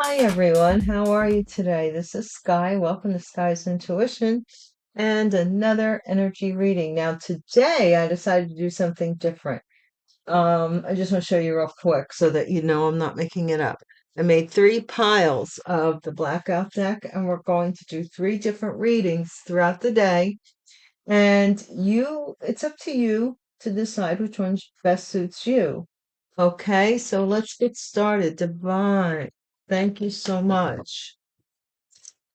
Hi everyone, how are you today? This is Sky. Welcome to Sky's Intuition and another energy reading. Now today I decided to do something different. I just want to show you real quick so that you know I'm not making it up. I made 3 piles of the blackout deck and we're going to do 3 different readings throughout the day. And it's up to you to decide which one best suits you. Okay, so let's get started. Divine, thank you so much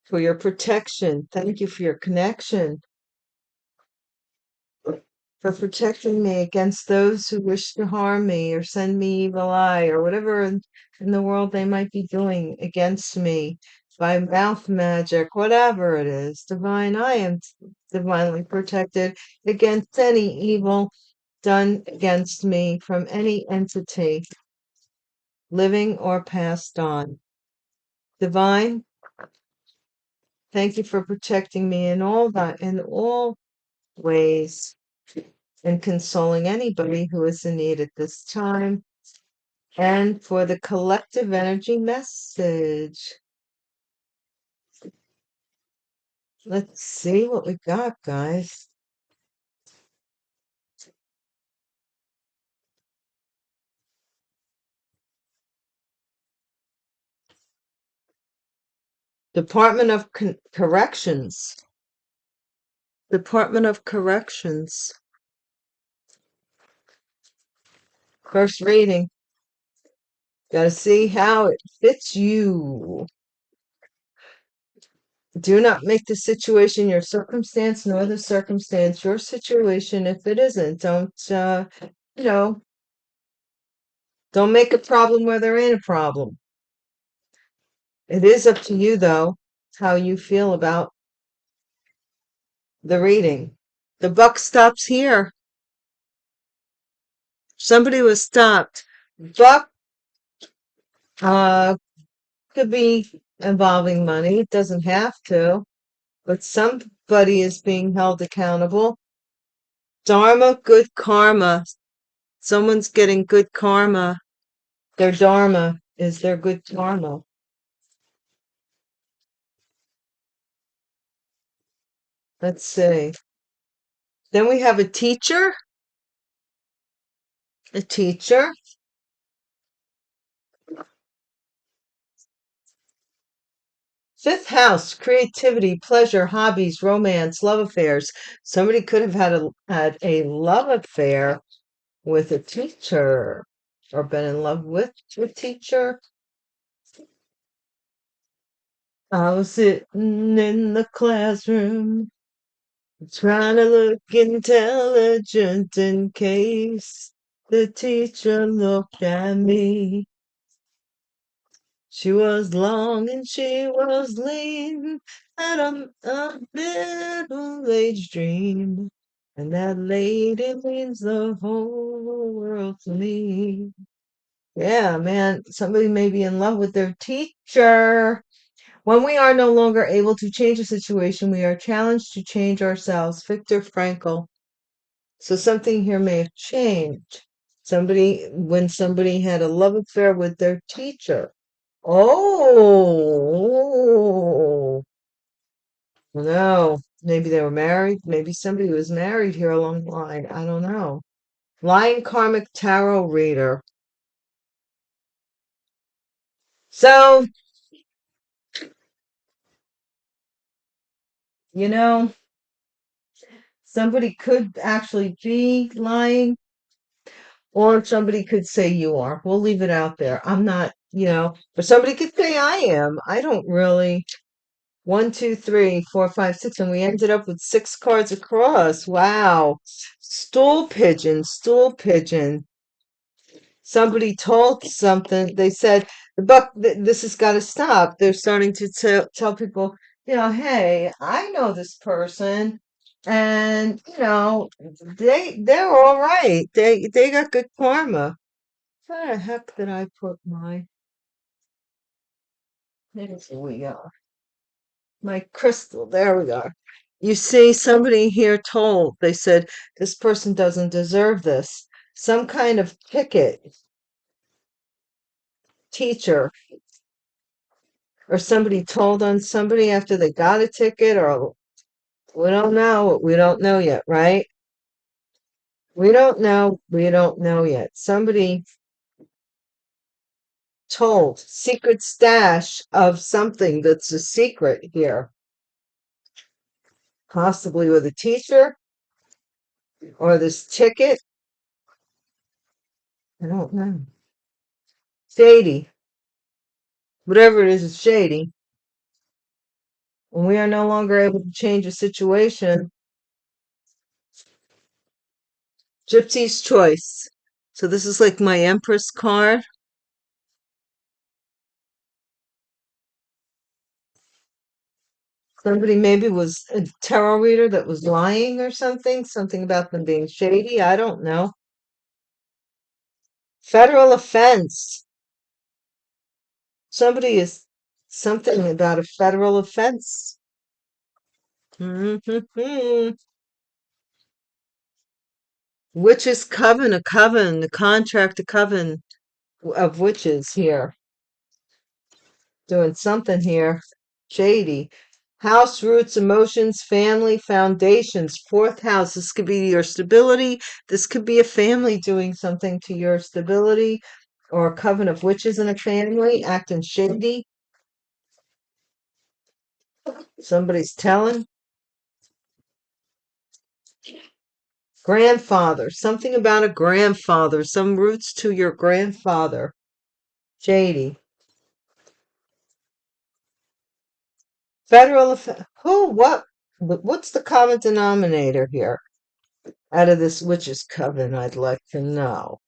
for your protection. Thank you for your connection, for protecting me against those who wish to harm me or send me evil eye or whatever in the world they might be doing against me by mouth magic, whatever it is. Divine, I am divinely protected against any evil done against me from any entity, living or passed on. Divine, thank you for protecting me in all ways and consoling anybody who is in need at this time. And for the collective energy message. Let's see what we got, guys. Department of Corrections. Department of Corrections. First reading. Gotta see how it fits you. Do not make the situation your circumstance, nor the circumstance your situation if it isn't. You know, don't make a problem where there ain't a problem. It is up to you, though, how you feel about the reading. The buck stops here. Somebody was stopped. Buck uh, could be involving money. It doesn't have to, but somebody is being held accountable. Dharma, good karma. Someone's getting good karma. Their dharma is their good karma. Let's see. Then we have a teacher. A teacher. Fifth house, creativity, pleasure, hobbies, romance, love affairs. Somebody could have had a love affair with a teacher or been in love with a teacher. I was sitting in the classroom trying to look intelligent in case the teacher looked at me. She was long and she was lean, had a middle-aged dream, and that lady means the whole world to me. Yeah, man, somebody may be in love with their teacher. When we are no longer able to change a situation, we are challenged to change ourselves. Viktor Frankl. So something here may have changed. When somebody had a love affair with their teacher. Oh, no. Maybe they were married. Maybe somebody was married here along the line. I don't know. Lying karmic tarot reader. So, you know, somebody could actually be lying, or somebody could say you are. We'll leave it out there. I'm not, but somebody could say I am. I don't really. 1, 2, 3, 4, 5, 6, and we ended up with 6 cards across. Wow. Stool pigeon, stool pigeon. Somebody told something. They said, this has got to stop. They're starting to tell people, hey, I know this person, and they're all right. They got good karma. Where the heck did I put my? Here we go. My crystal. There we go. You see, somebody here they said, this person doesn't deserve this. Some kind of ticket teacher or somebody told on somebody after they got a ticket, or we don't know. We don't know yet, right? We don't know. We don't know yet. Somebody told secret stash of something that's a secret here, possibly with a teacher or this ticket. I don't know. Shady. Whatever it is shady. When we are no longer able to change a situation, Gypsy's choice. So this is like my Empress card. Somebody maybe was a tarot reader that was lying or something about them being shady. I don't know. Federal offense. Somebody is something about a federal offense. Mhm. Witches coven, a coven, the contract, a coven of witches here. Doing something here. Shady. House roots, emotions, family, foundations. Fourth house. This could be your stability. This could be a family doing something to your stability, or a coven of witches in a family acting shady. Somebody's telling. Grandfather. Something about a grandfather. Some roots to your grandfather. Shady. Federal. Who? What? What's the common denominator here? Out of this witch's coven, I'd like to know.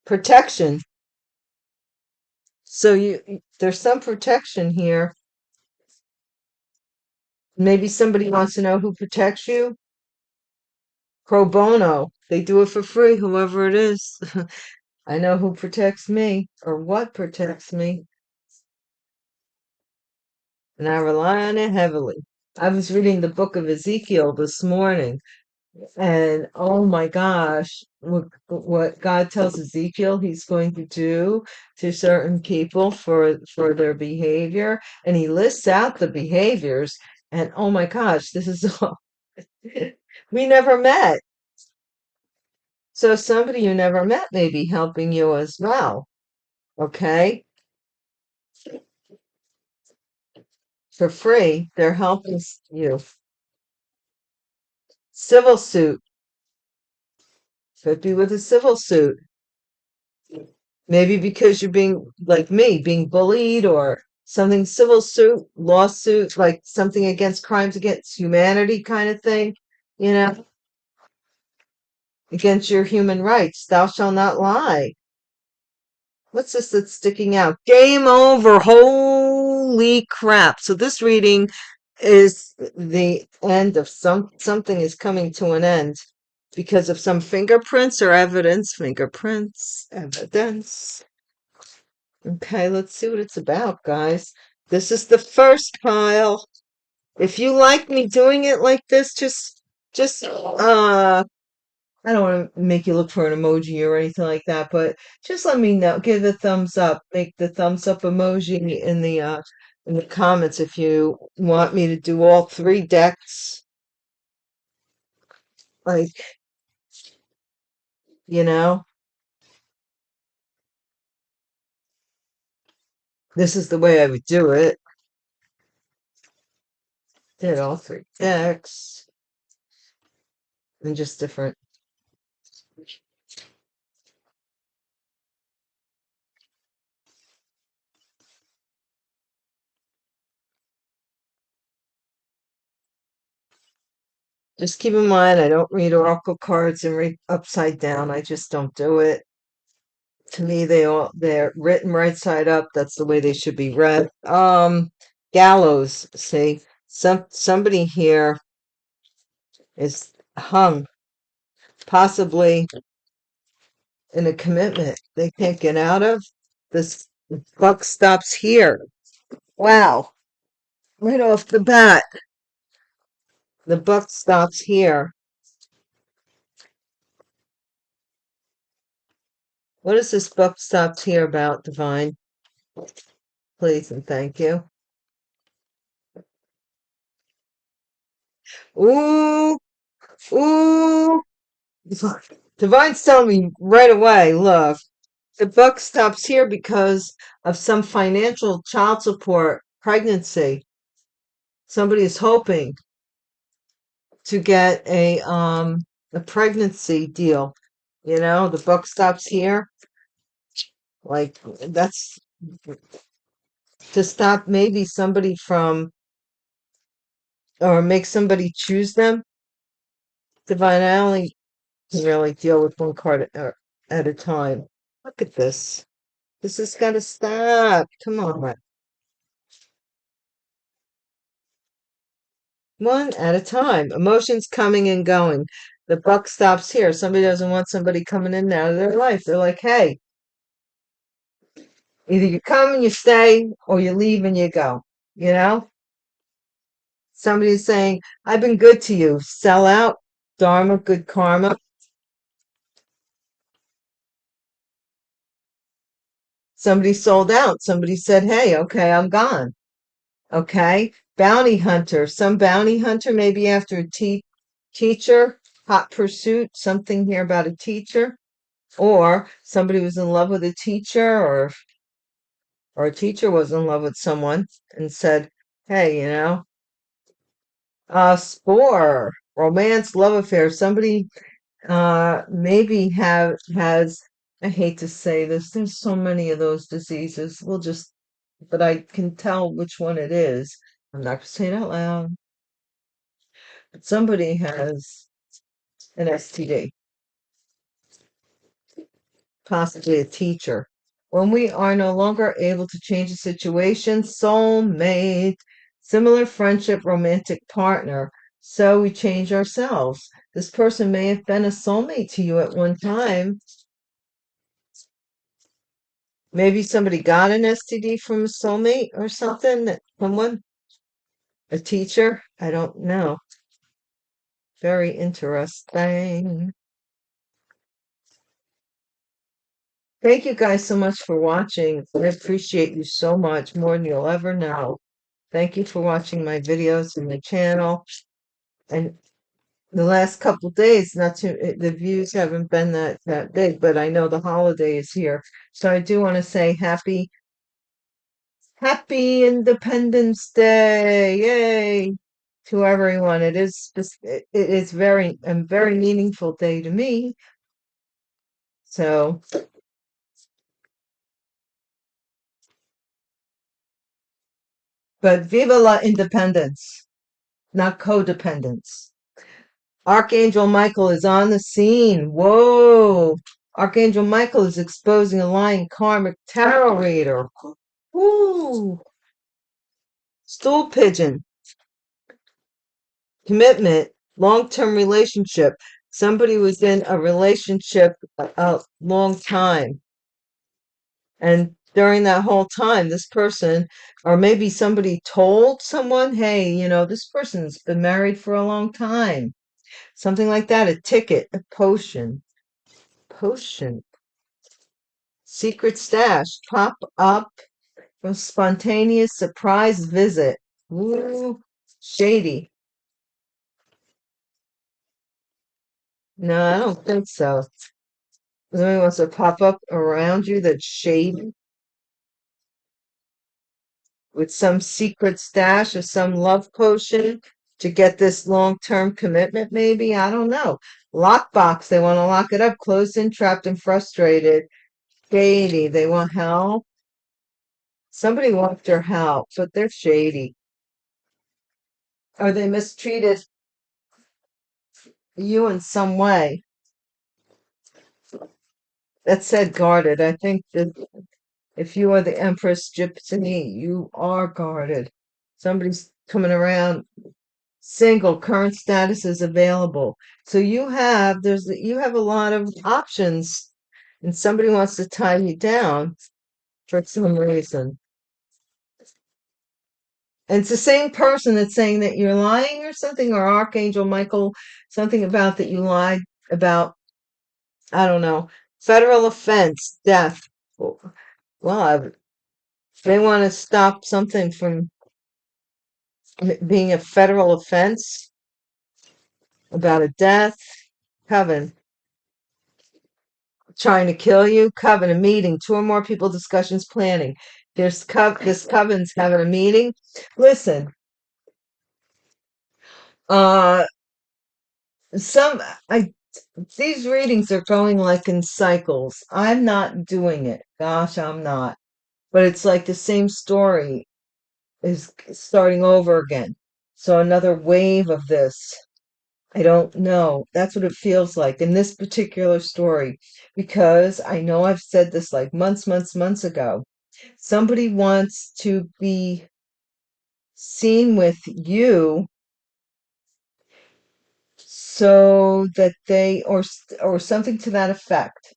Protection. So there's some protection here. Maybe somebody wants to know who protects you. Pro bono. They do it for free, whoever it is. I know who protects me, or what protects me, and I rely on it heavily. I was reading the book of Ezekiel this morning, and oh my gosh, what God tells Ezekiel he's going to do to certain people for their behavior, and he lists out the behaviors, and oh my gosh, this is all we never met. So somebody you never met may be helping you as well. Okay? For free, they're helping you. Civil suit. Could be with a civil suit. Maybe because you're being, like me, being bullied or something, civil suit, lawsuit, like something against crimes against humanity kind of thing, you know, against your human rights. Thou shalt not lie. What's this that's sticking out? Game over. Holy crap. So this reading is the end of something is coming to an end because of some fingerprints or evidence. Fingerprints, evidence. Okay, let's see what it's about, guys. This is the first pile. If you like me doing it like this, just I don't want to make you look for an emoji or anything like that, but just let me know. Give a thumbs up. Make the thumbs up emoji in the comments if you want me to do all three decks. Like, you know, this is the way I would do it. Did all three decks and just different. Just keep in mind, I don't read oracle cards and read upside down. I just don't do it. To me, they're written right side up. That's the way they should be read. Gallows. See, somebody here is hung, possibly in a commitment they can't get out of. This buck stops here. Wow, right off the bat, the buck stops here. What is this buck stops here about, Divine? Please and thank you. Ooh, ooh. Divine's telling me right away, look, the buck stops here because of some financial child support pregnancy. Somebody is hoping to get a pregnancy deal. You know, the buck stops here. Like that's to stop maybe somebody from or make somebody choose them. Divine, I only can really deal with one card at a time. Look at this. This has got to stop. Come on. One at a time. Emotions coming and going. The buck stops here. Somebody doesn't want somebody coming in and out of their life. They're like, hey, either you come and you stay or you leave and you go. You know? Somebody's saying, I've been good to you. Sell out. Dharma, good karma. Somebody sold out. Somebody said, hey, okay, I'm gone. Okay. Bounty hunter. Some bounty hunter, maybe after a teacher, hot pursuit, something here about a teacher. Or somebody was in love with a teacher, or a teacher was in love with someone and said, hey, you know, spore, romance, love affair. Somebody maybe has, I hate to say this, there's so many of those diseases. But I can tell which one it is. I'm not gonna say it out loud. But somebody has an STD, possibly a teacher. When we are no longer able to change the situation, soulmate, similar friendship, romantic partner, so we change ourselves. This person may have been a soulmate to you at one time. Maybe somebody got an STD from a soulmate or something, that someone, a teacher, I don't know. Very interesting. Thank you guys so much for watching. I appreciate you so much, more than you'll ever know. Thank you for watching my videos and the channel. And the last couple days, not too, the views haven't been that big, but I know the holiday is here. So I do want to say happy Independence Day. Yay to everyone. It is a very meaningful day to me. So, but viva la independence, not codependence. Archangel Michael is on the scene. Whoa. Archangel Michael is exposing a lying karmic tarot reader. Woo. Stool pigeon. Commitment. Long-term relationship. Somebody was in a relationship a long time. And during that whole time, this person, or maybe somebody told someone, hey, you know, this person's been married for a long time. Something like that. A ticket, a potion. Potion. Secret stash. Pop up. A spontaneous surprise visit. Ooh, shady. No, I don't think so. Somebody wants to pop up around you that's shady with some secret stash or some love potion to get this long-term commitment, maybe. I don't know. Lockbox, they want to lock it up, closed in, trapped, and frustrated. Shady, they want help. Somebody wants your help, but they're shady. Or they mistreated you in some way. That said guarded. I think that if you are the Empress Gypsy, you are guarded. Somebody's coming around single, current status is available. So you have a lot of options and somebody wants to tie you down for some reason. And it's the same person that's saying that you're lying or something, or Archangel Michael, something about that you lied about, I don't know, federal offense, death. Well, They want to stop something from being a federal offense about a death. Coven. Trying to kill you. Coven, a meeting. Two or more people, discussions, planning. This coven's having a meeting. Listen, uh, some I these readings are going like in cycles. I'm not doing it. Gosh, I'm not. But it's like the same story is starting over again. So another wave of this. I don't know. That's what it feels like in this particular story, because I know I've said this like months ago. Somebody wants to be seen with you so that or something to that effect,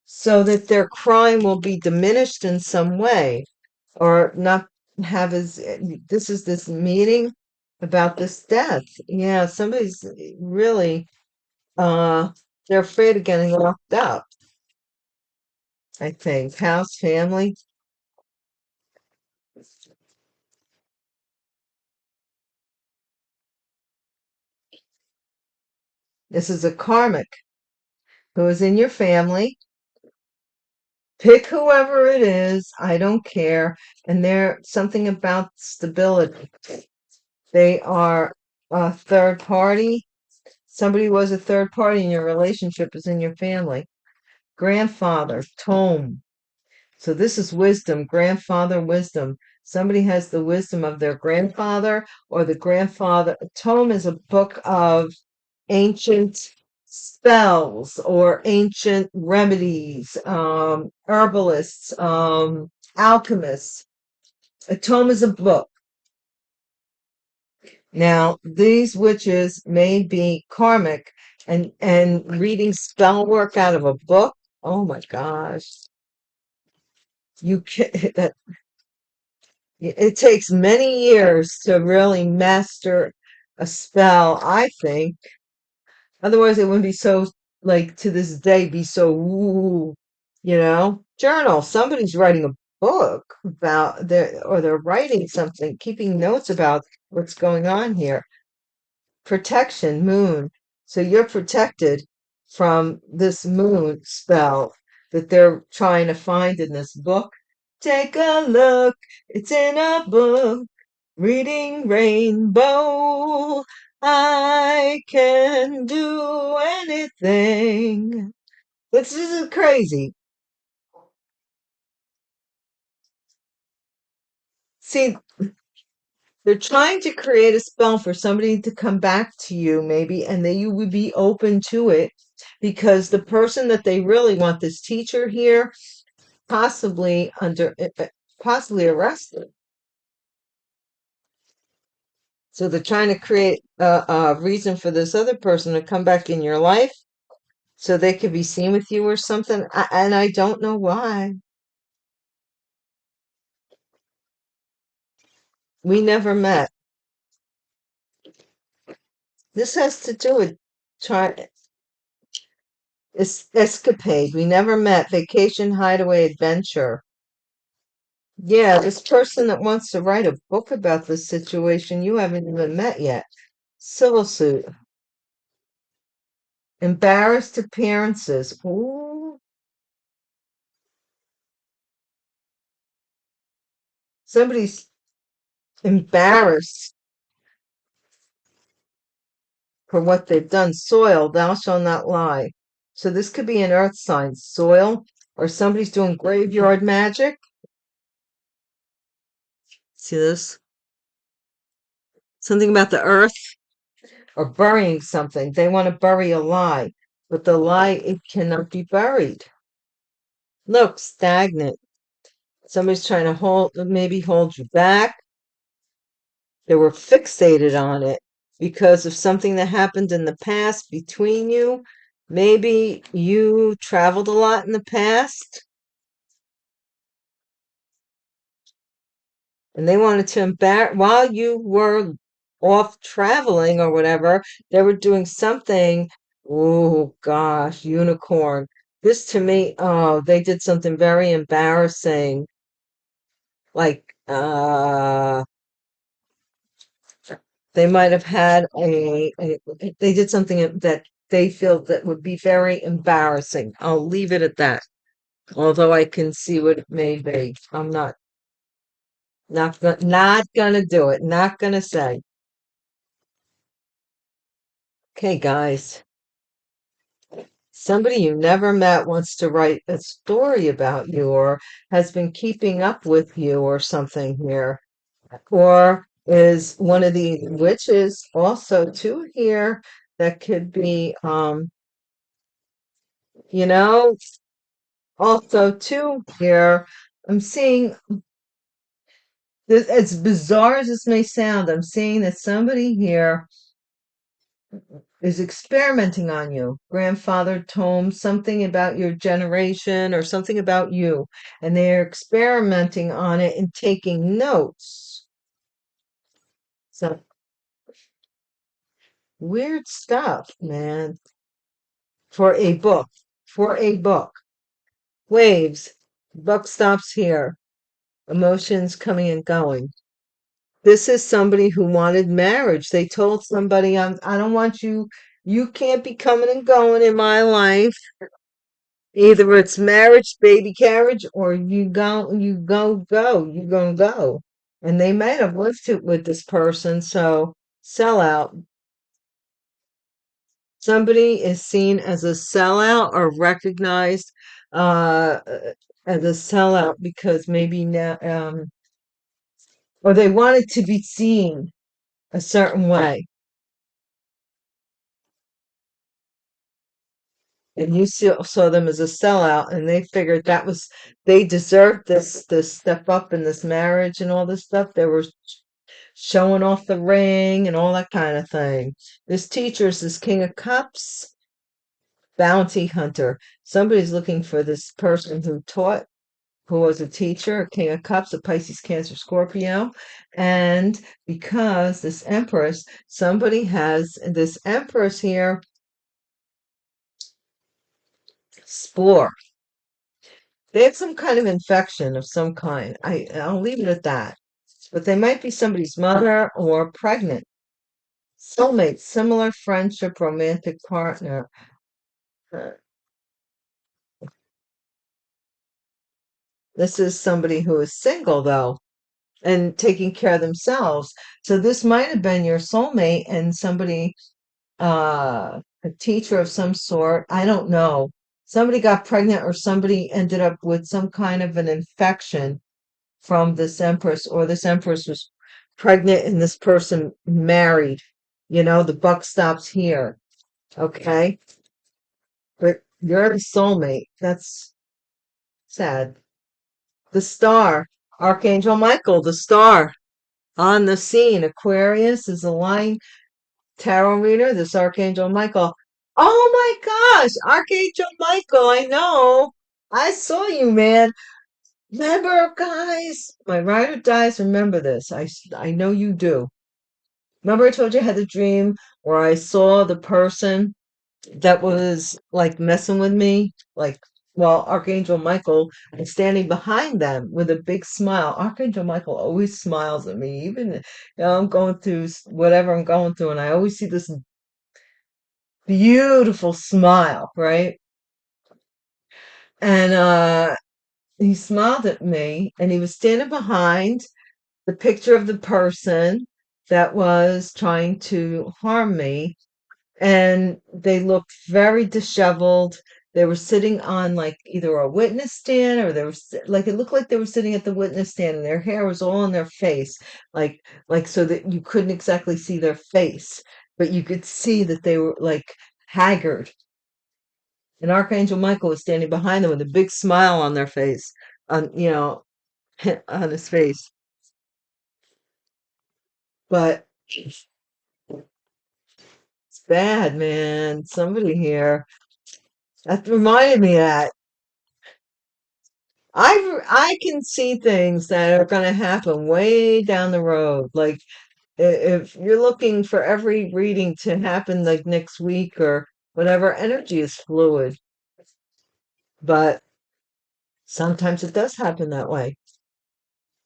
so that their crime will be diminished in some way, or not have as this is this meeting about this death. Yeah, somebody's really uh they're afraid of getting locked up, I think. House, family. This is a karmic who is in your family. Pick whoever it is, I don't care. And they're something about stability. They are a third party. Somebody was a third party in your relationship is in your family. Grandfather, tome. So this is wisdom, grandfather wisdom. Somebody has the wisdom of their grandfather or the grandfather. Tome is a book of ancient spells or ancient remedies, herbalists, alchemists. A tome is a book. Now, these witches may be karmic and reading spell work out of a book. Oh my gosh. You can that it takes many years to really master a spell, I think. Otherwise, it wouldn't be so, like, to this day, be so, ooh, Journal. Somebody's writing a book about or they're writing something, keeping notes about what's going on here. Protection, moon. So you're protected from this moon spell that they're trying to find in this book. Take a look, it's in a book. Reading Rainbow. I can do anything. This is crazy. See, they're trying to create a spell for somebody to come back to you, maybe, and that you would be open to it because the person that they really want, this teacher here, possibly possibly arrested. So they're trying to create a reason for this other person to come back in your life so they could be seen with you or something. And I don't know why. We never met. This has to do with try escapade. We never met. Vacation, hideaway, adventure. Yeah, this person that wants to write a book about this situation you haven't even met yet. Civil suit. Embarrassed appearances. Ooh, somebody's embarrassed for what they've done. Soil, thou shalt not lie. So this could be an earth sign, soil, or somebody's doing graveyard magic. See this? Something about the earth or burying something. They want to bury a lie, but the lie, it cannot be buried. Look, stagnant. Somebody's trying to maybe hold you back. They were fixated on it because of something that happened in the past between you. Maybe you traveled a lot in the past and they wanted to embarrass while you were off traveling or whatever, they were doing something. Oh gosh, unicorn. This to me, oh, they did something very embarrassing. like they might have had they did something that they feel that would be very embarrassing. I'll leave it at that. Although I can see what it may be. I'm not gonna do it. Not gonna say. Okay, guys. Somebody you never met wants to write a story about you or has been keeping up with you or something here. Or is one of the witches also too here that could be you know, also too here. I'm seeing this, as bizarre as this may sound, I'm seeing that somebody here is experimenting on you. Grandfather tome, something about your generation or something about you. And they're experimenting on it and taking notes. So weird stuff, man. For a book. For a book. Waves. Buck stops here. Emotions coming and going. This is somebody who wanted marriage. They told somebody, I don't want you, you can't be coming and going in my life. Either it's marriage, baby carriage, or you gonna go. And they might have lived it with this person, so sellout. Somebody is seen as a sellout or recognized uh as a sellout because maybe now or they wanted to be seen a certain way. And you saw them as a sellout, and they figured that was they deserved this step up in this marriage and all this stuff. They were showing off the ring and all that kind of thing. This teacher is this King of Cups, bounty hunter. Somebody's looking for this person who taught, who was a teacher, a King of Cups, a Pisces, Cancer, Scorpio. And because this Empress, somebody has this Empress here, spore. They have some kind of infection of some kind. I'll leave it at that. But they might be somebody's mother or pregnant. Soulmate, similar friendship, romantic partner. Uh, This is somebody who is single though and taking care of themselves. So this might have been your soulmate and somebody a teacher of some sort. I don't know. Somebody got pregnant or somebody ended up with some kind of an infection from this empress, or this empress was pregnant and this person married. You know, the buck stops here. Okay. But you're the soulmate. That's sad. The star, Archangel Michael, the star on the scene. Aquarius is a line tarot reader. This Archangel Michael. Oh my gosh, Archangel Michael, I know. I saw you, man. Remember, guys, my ride or dies, remember this. I know you do. Remember I told you I had the dream where I saw the person that was like messing with me? Like, well, Archangel Michael is standing behind them with a big smile. Archangel Michael always smiles at me, even I'm going through whatever I'm going through, and I always see this beautiful smile, right? And he smiled at me, and he was standing behind the picture of the person that was trying to harm me, and they looked very disheveled. They were sitting on like either a witness stand, or they were like, it looked like they were sitting at the witness stand, and their hair was all on their face, like so that you couldn't exactly see their face, but you could see that they were like haggard. And Archangel Michael was standing behind them with a big smile on their face, on on his face. But it's bad, man. Somebody here. That reminded me of that. I can see things that are going to happen way down the road. Like if you're looking for every reading to happen like next week or whatever, energy is fluid. But sometimes it does happen that way.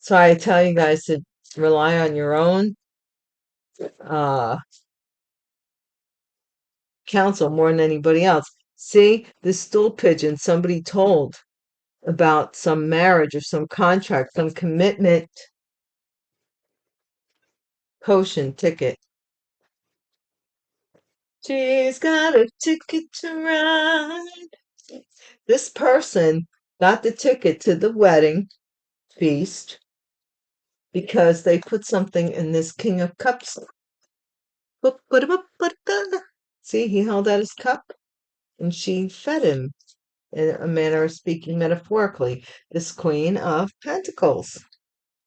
So I tell you guys to rely on your own uh counsel more than anybody else. See, this stool pigeon, somebody told about some marriage or some contract, some commitment potion ticket. She's got a ticket to ride. This person got the ticket to the wedding feast because they put something in this King of Cups. See, he held out his cup and she fed him in a manner of speaking metaphorically. This Queen of Pentacles.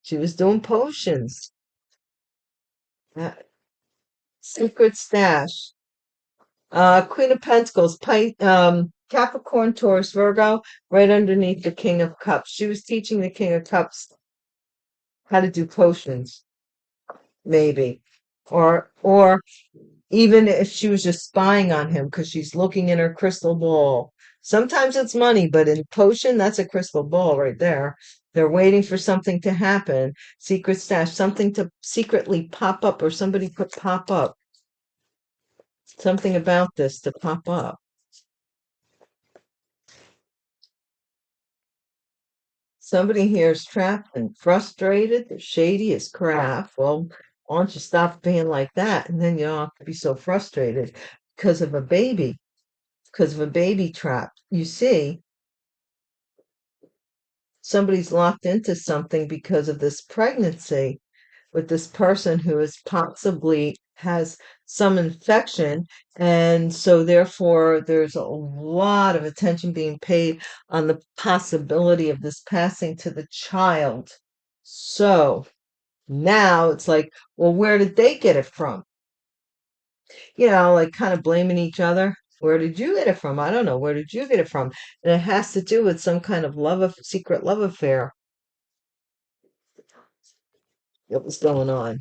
She was doing potions. Uh, Secret stash. Queen of Pentacles, Capricorn, Taurus, Virgo, right underneath the King of Cups. She was teaching the King of Cups how to do potions, maybe. Or even if she was just spying on him because she's looking in her crystal ball. Sometimes it's money, but in potion, that's a crystal ball right there. They're waiting for something to happen. Secret stash, something to secretly pop up, or somebody could pop up. Something about this to pop up. Somebody here is trapped and frustrated. They're shady as crap. Well, why don't you stop being like that? And then you don't have to be so frustrated because of a baby, because of a baby trap. You see, somebody's locked into something because of this pregnancy with this person who is possibly has some infection, and so therefore there's a lot of attention being paid on the possibility of this passing to the child. So now it's like, well, where did they get it from? Like kind of blaming each other. Where did you get it from? I don't know. Where did you get it from? And it has to do with some kind of secret love affair that was going on.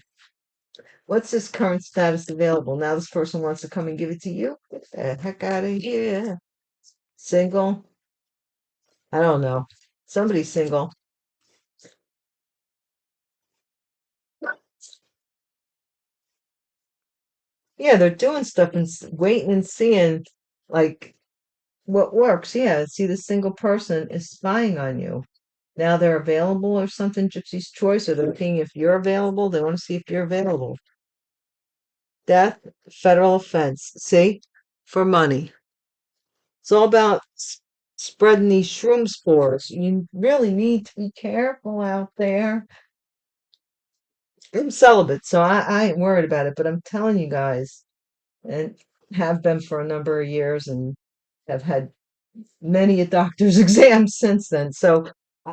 What's this current status available? Now this person wants to come and give it to you? Get the heck out of here. Single? I don't know. Somebody's single. Yeah, they're doing stuff and waiting and seeing like what works. Yeah, see, the single person is spying on you. Now they're available or something, Gypsy's choice, or they're seeing if you're available. They want to see if you're available. Death, federal offense. See? For money. It's all about spreading these shroom spores. You really need to be careful out there. I'm celibate, so I ain't worried about it, but I'm telling you guys, and have been for a number of years and have had many a doctor's exam since then. So,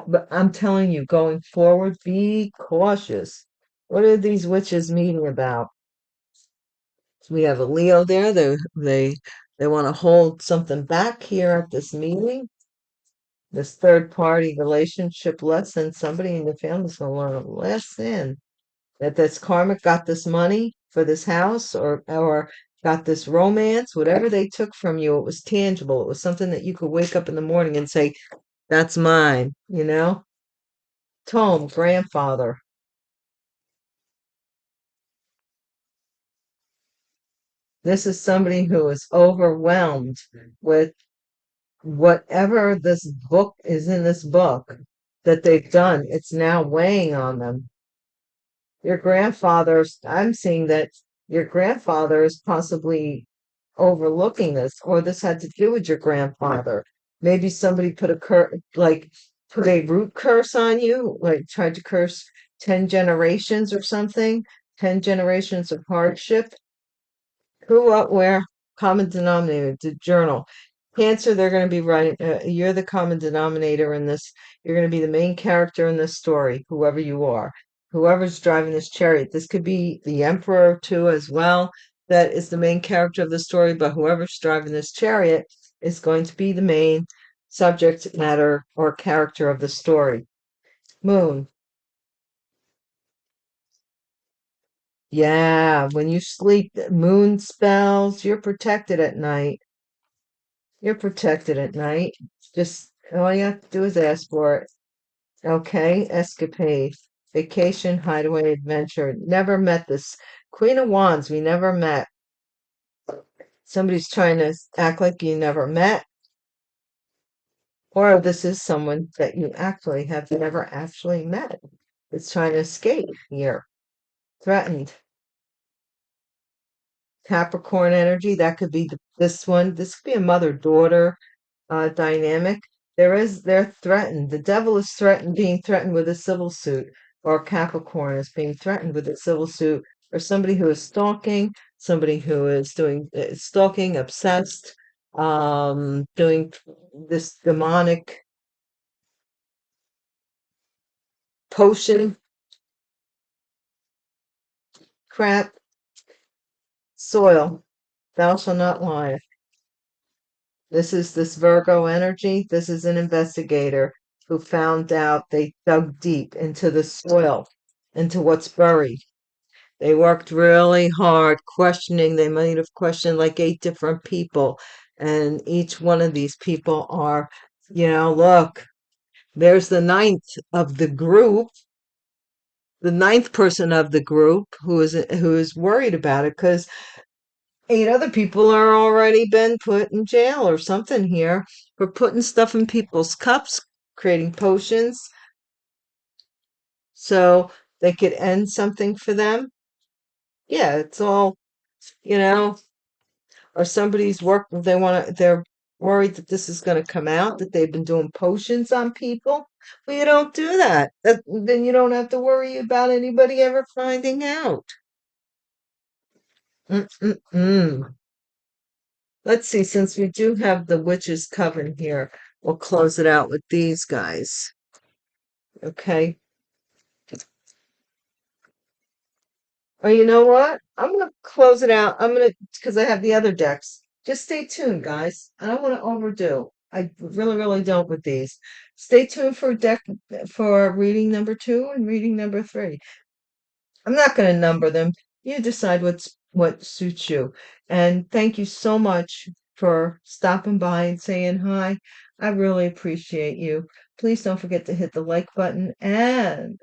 but I'm telling you, going forward, be cautious. What are these witches meeting about? We have a Leo there. They want to hold something back here at this meeting. This third party relationship lesson. Somebody in your family's gonna learn a lesson that this karmic got this money for this house or got this romance, whatever they took from you, it was tangible. It was something that you could wake up in the morning and say, that's mine. Tome, grandfather. This is somebody who is overwhelmed with whatever this book is in this book that they've done. It's now weighing on them. Your grandfather's, I'm seeing that your grandfather is possibly overlooking this, or this had to do with your grandfather. Maybe somebody put put a root curse on you, like tried to curse 10 generations or something, 10 generations of hardship. Who, what, where? Common denominator, the journal. Cancer, they're going to be writing, you're the common denominator in this. You're going to be the main character in this story, whoever you are. Whoever's driving this chariot. This could be the emperor too, as well. That is the main character of the story, but whoever's driving this chariot is going to be the main subject matter or character of the story. Moon. Yeah, when you sleep, moon spells, you're protected at night. You're protected at night. Just all you have to do is ask for it. Okay, escapade, vacation, hideaway, adventure. Never met this Queen of Wands. We never met. Somebody's trying to act like you never met, or this is someone that you actually have never actually met. It's trying to escape here. Threatened. Capricorn energy. That could be this one. This could be a mother-daughter dynamic. They're threatened. The devil is being threatened with a civil suit, or Capricorn is being threatened with a civil suit, or somebody who is stalking, somebody who is doing stalking, obsessed, doing this demonic potion crap. Soil, thou shalt not lie. This is this Virgo energy. This is an investigator who found out they dug deep into the soil, into what's buried. They worked really hard questioning. They might have questioned like 8 different people. And each one of these people are, look, there's the ninth of the group, the ninth person of the group who is worried about it because 8 other people are already been put in jail or something here for putting stuff in people's cups, creating potions so they could end something for them. Yeah, it's all, you know, or somebody's work, they're worried that this is going to come out, that they've been doing potions on people. Well, you don't do that. Then you don't have to worry about anybody ever finding out. Mm-mm-mm. Let's see, since we do have the witch's coven here, we'll close it out with these guys. Okay. Or you know what? I'm gonna close it out. Because I have the other decks. Just stay tuned, guys. I don't want to overdo. I really, really don't with these. Stay tuned for reading number 2 and reading number 3. I'm not going to number them. You decide what suits you. And thank you so much for stopping by and saying hi. I really appreciate you. Please don't forget to hit the like button. And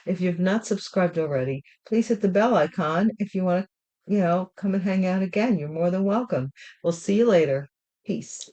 if you've not subscribed already, please hit the bell icon if you want to, come and hang out again. You're more than welcome. We'll see you later. Peace.